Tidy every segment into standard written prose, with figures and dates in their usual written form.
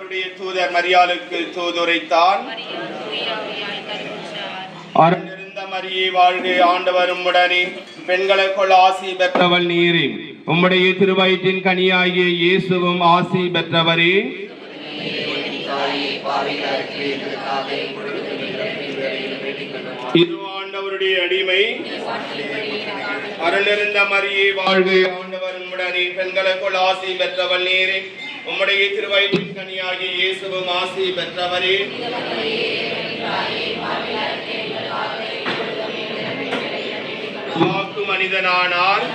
அவருடைய தூதர் மரியாளுக்கு தூதுரைத்தான். அருளிருந்த மரியே வாழ்க, ஆண்டவர் உம்முடனே, பெண்களுக்குள் ஆசி பெற்றவள் நீரே. உம்முடைய திருவயிற்றின் கனியாகிய இயேசுவும் ஆசி பெற்றவரே. இது ஆண்டவருடைய அடிமை. அருளிருந்த மரியே வாழ்க, ஆண்டவர் உம்முடனே, பெண்களுக்குள் ஆசி பெற்றவள் நீரே. உம்முடைய திருவயிற்றின் கனியாகிய இயேசுவும் ஆசி பெற்றவரே. வாக்கு மனிதனானார்.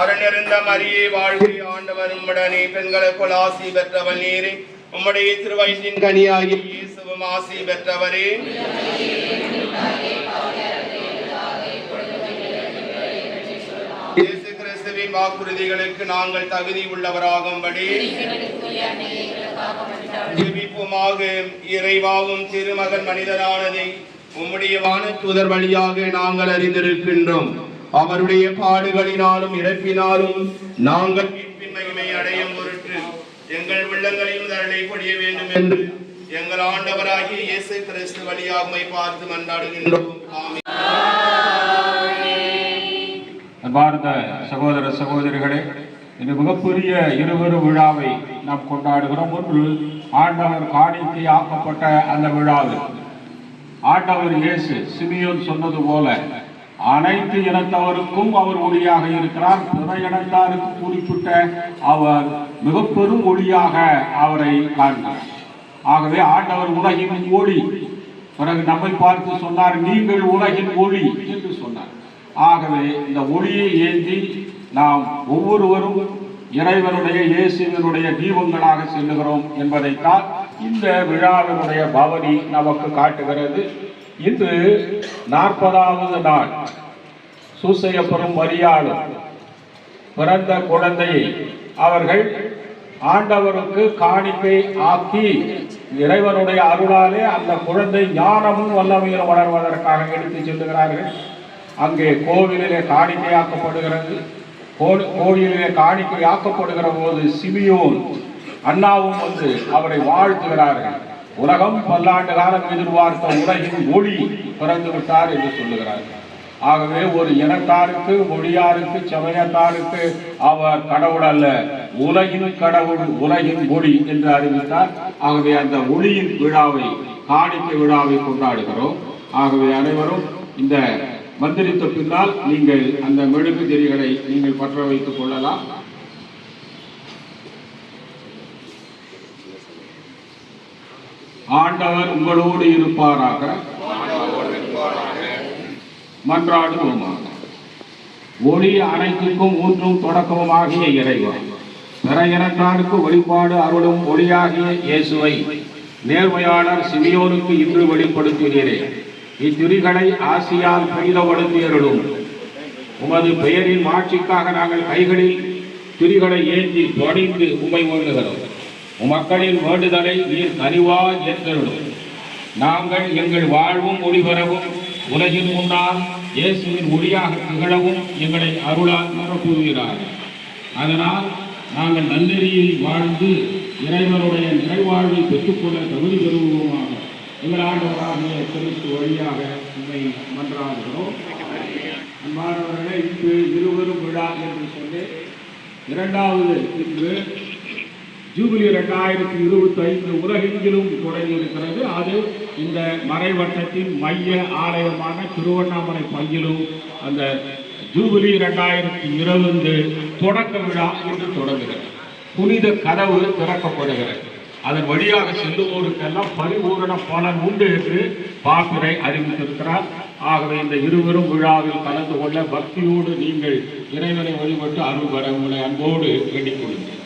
அருளிருந்த மரியே வாழ்க, ஆண்டவர் உம்முடனே, பெண்களுக்குள் ஆசி பெற்றவள் நீரே. உம்முடைய திருவயிற்றின் கனியாகிய இயேசுவும் ஆசி பெற்றவரே. இயேசு கிறிஸ்துவின் வாக்குறுதிகளுக்கு நாங்கள் தகுதி உள்ளவராகும்படி ஜெபிப்போமாக. இறைவாவும் திருமகன் மனிதரானதை உம்முடைய வானதூதர் வழியாக நாங்கள் அறிந்திருக்கின்றோம். அவருடைய பாடுகளினாலும் இறப்பினாலும் நாங்கள் மீட்பின் மகிமை அடையும் பொருட்டு எங்கள் உள்ளங்களிலும் தரலை பொழிய வேண்டும் என்று எங்கள் ஆண்டவராகிய இயேசு கிறிஸ்து வழியாக பார்த்து மன்றாடுகின்றோம். ஆமென். அன்பார்ந்த சகோதர சகோதரிகளே, இந்த மிகப்பெரிய இருவரு விழாவை நாம் கொண்டாடுகிறோம். ஒன்று ஆண்டவர் காணிக்கை ஆக்கப்பட்ட அந்த விழாவில் ஆண்டவர் இயேசு சிமியோன் சொன்னது போல அனைத்து இனத்தவருக்கும் அவர் ஒளியாக இருக்கிறார். பிற இனத்தாருக்கு குறிப்பிட்ட அவர் மிக பெரும் ஒளியாக அவரை காண்கிறார். ஆகவே ஆண்டவர் உலகின் ஒளி. பிறகு நம்மை பார்த்து சொன்னார், நீங்கள் உலகின் ஒளி என்று சொன்னார். ஆகவே இந்த ஒளியை ஏந்தி நாம் ஒவ்வொருவரும் இறைவனுடைய இயேசுவினுடைய தீபங்களாக செல்லுகிறோம் என்பதைத்தான் இந்த விழாவினுடைய பவனி நமக்கு காட்டுகிறது. இன்று 40வது நாள். சூசையப்பரும் மரியாளும் பிறந்த குழந்தையை அவர்கள் ஆண்டவருக்கு காணிக்கை ஆக்கி இறைவனுடைய அருளாலே அந்த குழந்தை ஞானமும் வல்லமையும் வளர்வதற்காக எடுத்து செல்லுகிறார்கள். அங்கே கோவிலிலே காணிக்கையாக்கப்படுகிறது. கோவிலிலே காணிக்கையாக்கப்படுகிற போது சிமியோன் அண்ணாவும் வந்து அவரை வாழ்த்துகிறார்கள். உலகம் பல்லாண்டு காலம் எதிர்பார்த்த உலகின் ஒளி பிறந்து விட்டார் என்று சொல்லுகிறார்கள். ஆகவே ஒரு இனத்தாருக்கு, மொழியாருக்கு, சமயத்தாருக்கு அவர் கடவுள் அல்ல, உலகின் கடவுள், உலகின் ஒளி என்று அறிவித்தார். ஆகவே அந்த ஒளியின் விழாவை, காணிக்கை விழாவை கொண்டாடுகிறோம். ஆகவே அனைவரும் இந்த மந்திரித்த பின்னால் நீங்கள் அந்த மெழுகு திரிகளை நீங்கள் பற்ற வைத்துக் கொள்ளலாம். ஆண்டவர் உங்களோடு இருப்பாராக. மன்றாடுவோமாக. ஒளி அனைத்துக்கும் ஊற்றும் தொடக்கமும் ஆகிய இறைவன், பிற இனத்தாருக்கு வெளிப்பாடு அருளும் ஒளியாகிய இயேசுவை நேர்மையாளர் சிமியோனுக்கு இன்று வெளிப்படுத்தினீரே. இத்திரிகளை ஆசியால் புனிதப்படுத்தியருளும். உமது பெயரின் மாட்சிக்காக நாங்கள் கைகளில் திரிகளை ஏந்தி பணிந்து உமை ஓடுகிறோம். உமக்களின் வேண்டுதலை நீர் கனிவாய் ஏற்றருளும். நாங்கள் எங்கள் வாழ்வும் ஒளிபரவும் உலகின் முன்னால் இயேசுவின் ஒளியாக திகழவும் எங்களை அருளால் நிரப்புகிறார்கள். அதனால் நாங்கள் நன்னெறியில் வாழ்ந்து இறைவனுடைய நிறைவாழ்வை பெற்றுக்கொள்ள தகுதி பெறுவோமாக. எங்கள் ஆண்டவராகிய கிறிஸ்து வழியாக உண்மை மன்றாடுகிறோம். அன்பானவர்களே, இன்று இருவரும் விழா என்று சொல்லி இரண்டாவது இன்று ஜூபிலி 2025 உலகெங்கிலும் தொடங்கியிருக்கிறது. அது இந்த மறைவட்டத்தின் மைய ஆலயமான திருவண்ணாமலை பையிலும் அந்த ஜூபிலி 2020 தொடக்க விழா என்று தொடங்குகிறது. புனித கதவு திறக்கப்படுகிறது. அதன் வழியாக செல்லுவோருக்கெல்லாம் பரிபூரண பலன் உண்டு என்று பாப்பிரை அறிவித்திருக்கிறார். ஆகவே இந்த இருவரும் விழாவில் கலந்து கொள்ள பக்தியோடு நீங்கள் இறைவனை வழிபட்டு அருள் பெற உங்களை அன்போடு வேண்டிக் கொள்ளுங்கள்.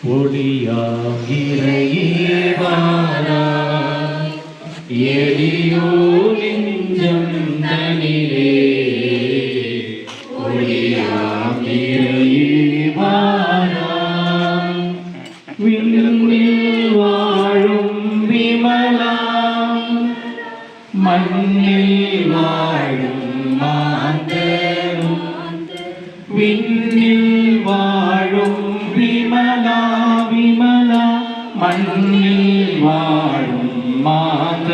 ஒளியாகிறையேவாராய் எளியோரின் ஜந்தனிலே ஒளியாகிறையேவாராய் விண்ணில் வாழும் விமலா மண்ணில் வாழும் மாந்தரும் விண்ணில் வாழும் விமலா விமலா மண்ணில் வாழும் மாந்த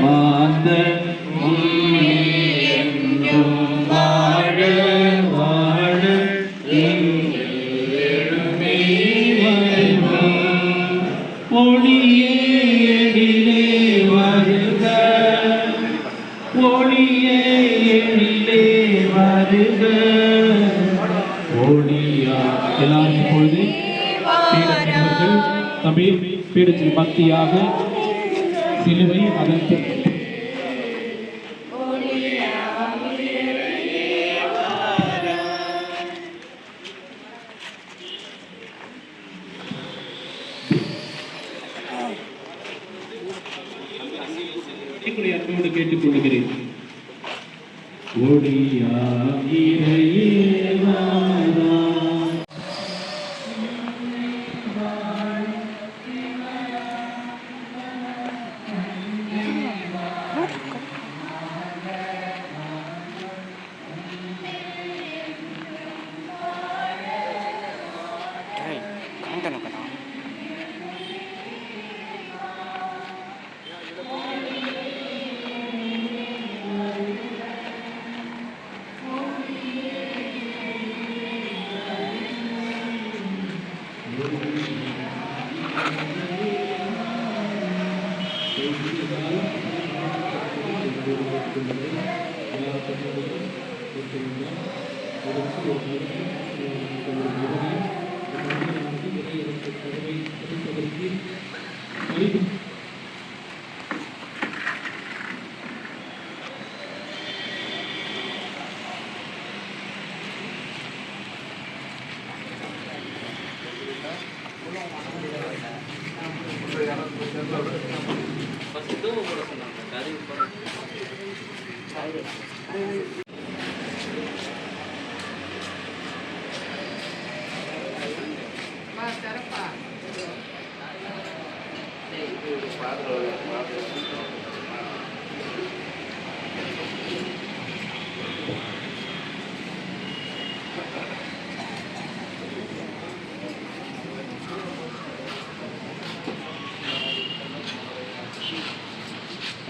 மாந்த என்றும் வாழ வாழ எழுமே ஒளியே எழிலே வருக ஒளியே எழிலே வருக ஒளியா எல்லாரும் இப்பொழுது தம்பி பீடத்தில் பக்தியாக சிலுவை அதன் அன்போடு கேட்டுக்கொள்கிறேன்.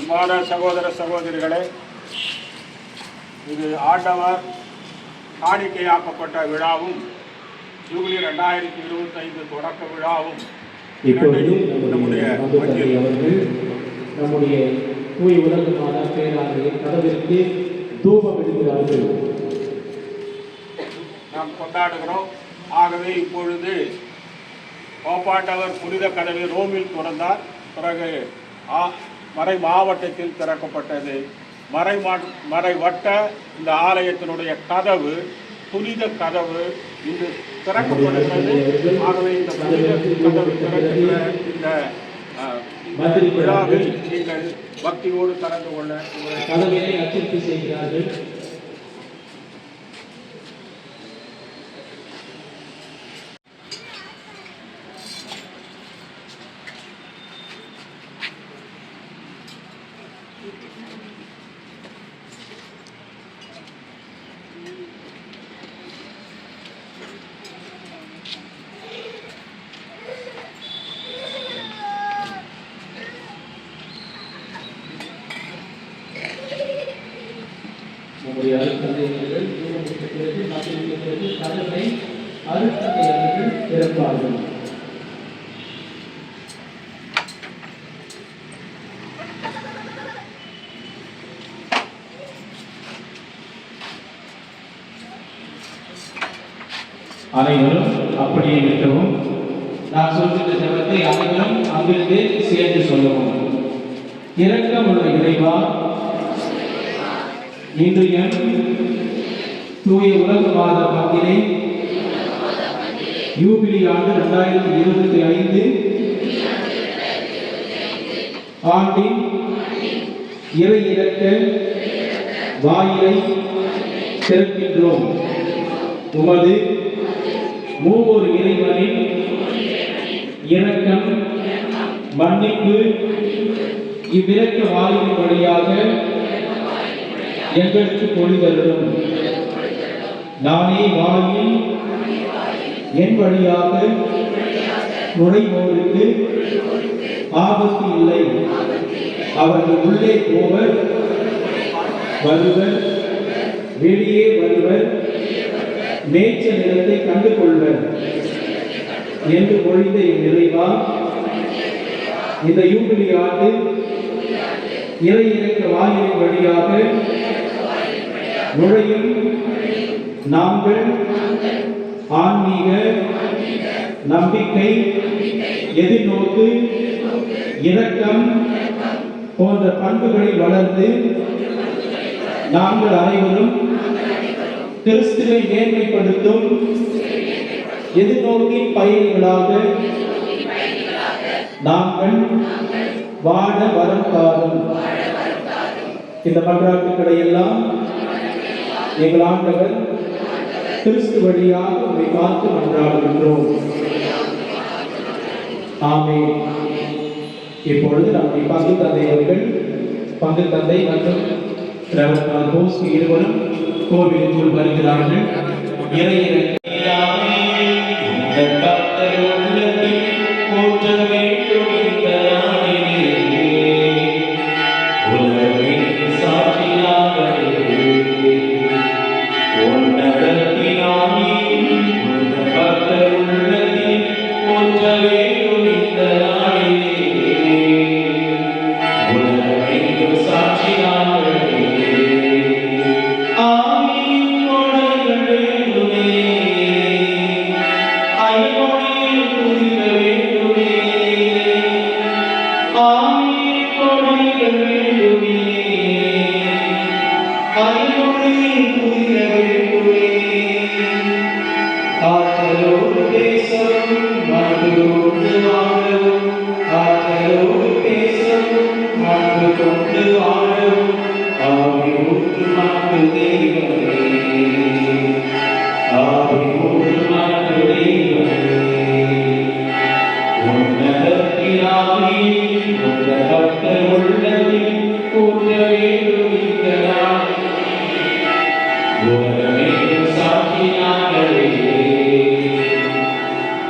அன்பான சகோதர சகோதரிகளே, இது ஆண்டவர் காணிக்கையாக்கப்பட்ட விழாவும் ஜூபிலி 2025 தொடக்க விழாவும் இப்பொழுது நம்முடைய தூய உலகமான பேராலய கதவிற்கு தூபம் எடுக்கிறார்கள். நாம் கொண்டாடுகிறோம். ஆகவே இப்பொழுது போப்பாண்டவர் புனித கதவை ரோமில் திறந்தார். பிறகு மறை மாவட்டத்தில் திறக்கப்பட்டது. மறைவட்ட இந்த ஆலயத்தினுடைய கதவு, புனித கதவு இன்று திறக்கப்படுகிறது. ஆகவே இந்த புனித கதவு திறக்கின்ற இந்த விழாவில் நீங்கள் பக்தியோடு கலந்து கொள்ள கதவினை அச்சரிக்கை செய்கிறார்கள். நம்முடைய அருட்தந்தையர்கள் கதவை அருட்தந்தையர்கள் திறப்பார்கள். அனைவரும் அப்படியே இருக்கவும். நான் சொல்கின்ற ஜெபத்தை அனைவரும் அங்கிருந்து சேர்ந்து சொல்லவும். இரக்கமுள்ள இறைவா, இன்று என் தூய உலக மாத பங்கினை யூபிலி ஆண்டு 2025 ஆண்டின் இறை இறக்க வாயிலை திறக்கின்றோம். உமது மூவொரு இறைவனின் இரக்கம் மன்னிப்பு இவ்விரக்க வாயிலின் வழியாக எங்களுக்கு பொழிதரும். நானே வாயில், என் வழியாக நுழைவோருக்கு ஆபத்து இல்லை. அவர்கள் உள்ளே போவர், வருவர், வெளியே வருவர், மேய்ச்சல் நிலத்தை கண்டு கொள்வர் என்று மொழிந்த என் இறைவா, இந்த யூபிலி ஆண்டு இறை இறக்க வாயிலின் வழியாக நுழையும் நாங்கள் ஆன்மீக நம்பிக்கை, எதிர்நோக்கு, இரக்கம் போன்ற பண்புகளில் வளர்ந்து நாங்கள் அனைவரும் கிறிஸ்துவை மேன்மைப்படுத்தும் எதிர்நோக்கின் பயணிகளாக நாங்கள் வாழ வரம் தாரும். இந்த மன்றாட்டுக்களையெல்லாம் எங்கள் ஆண்டவர் கிறிஸ்து வழியாக உம்மை பார்த்து மன்றாடுகின்றோம். ஆமென். இப்பொழுது நம்முடைய பங்கு தந்தை அவர்கள், பங்கு தந்தை மற்றும் ரெவரண்ட் போஸ்ட் இருவரும் கோவிலுக்குள் வருகிறார்கள். இறை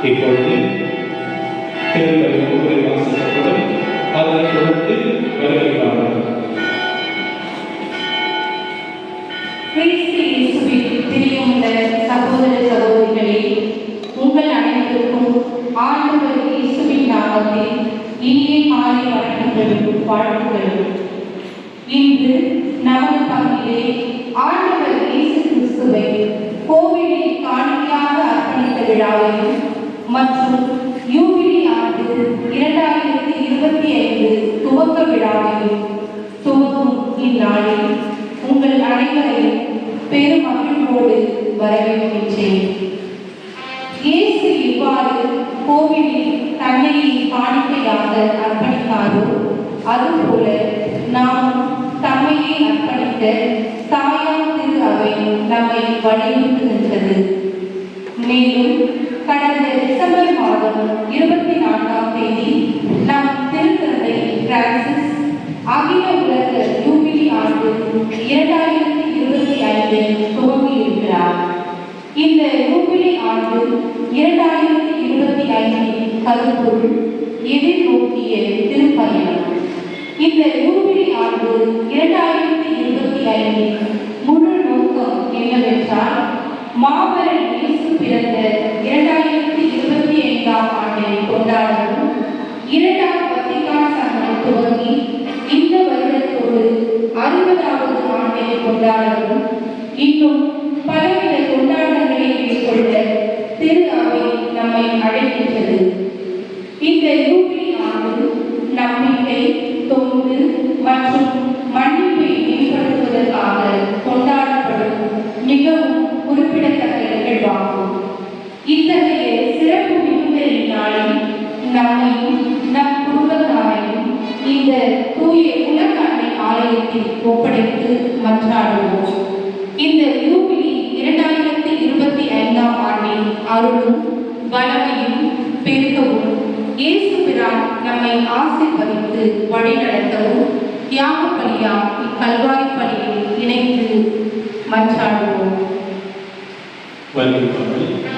இப்பொழுது திருப்பதி வாசிக்கப்படும். அதனைத் தொடர்ந்து வருகிறார்கள். கிறிஸ்து இயேசுவில் பிரியமுள்ள சகோதர சகோதரிகளே, உங்கள் அனைவருக்கும் ஆண்டவர் இயேசுவின் நாமத்தில் இனிய காலை வணக்கங்களும் வாழ்த்துக்களும். இன்று நமது பங்கிலே ஆண்டவர் இயேசு கிறிஸ்துவை கோவிலில் காணிக்கையாக அர்ப்பணித்த விழாவையும் மற்றும் யூபிலி ஆண்டு 2025 துவக்க விழாவையும் துவக்கும் இந்நாளில் உங்கள் அனைவரையும் பெரும் மகிழ்வோடு வரவேற்கின்றேன். இயேசு இவ்வாறு கோவிலில் தன்னையை காணிக்கையாக அர்ப்பணித்தாரோ அதுபோல நாம் தம்மையை அர்ப்பணித்த தாயார் திரு அவை நம்மை வலியுறுத்துகின்றது. மேலும் கடந்த டிசம்பர் மாதம் 24ஆம் தேதி நம் திருத்தந்தை பிரான்சிஸ் அகில உலக யூபிலி ஆண்டு 2025 துவங்கியிருக்கிறார். இந்த யூபிலி ஆண்டு 2025 கருப்பொருள் எதிர்நோக்கிய திருப்பயணம். இந்த யூபிலி ஆண்டு 2025 முழு நோக்கம் என்னவென்றால் மாபெரும் இயேசு பிறந்த 2025ஆம் ஆண்டை கொண்டாடவும், 2ஆம் வத்திக்கான் சங்கம் துவங்கி இந்த வருடத்தோடு 60வது ஆண்டை கொண்டாடவும், இன்னும் பலவித கொண்டாட்டங்களை மேற்கொள்ள திரு அவை நம்மை அழைக்கின்றது. இந்த யூபிலி ஆண்டு நம்பிக்கை, தொண்டு மற்றும் மன்னிப்பை மேம்படுத்துவதற்காக கொண்டாடப்படும் மிகவும் குறிப்பிடத்தக்க நிகழ்வாகும். இத்தகைய நம்மையும் நம் குடும்பத்தாரையும் இந்த தூய உலக அன்னை ஆலயத்தில் ஒப்படைத்து மன்றாடுவோம். இந்த யூபிலி 2025 ஆண்டில் அருளும் வளமையும் பெருகவும் இயேசு பிரான் நம்மை ஆசீர்வதித்து வழிநடத்தவும் தியாக பலியா இக்கல்வாரி பலியில் இணைந்து மன்றாடுவோம். வருகிறவர்கள்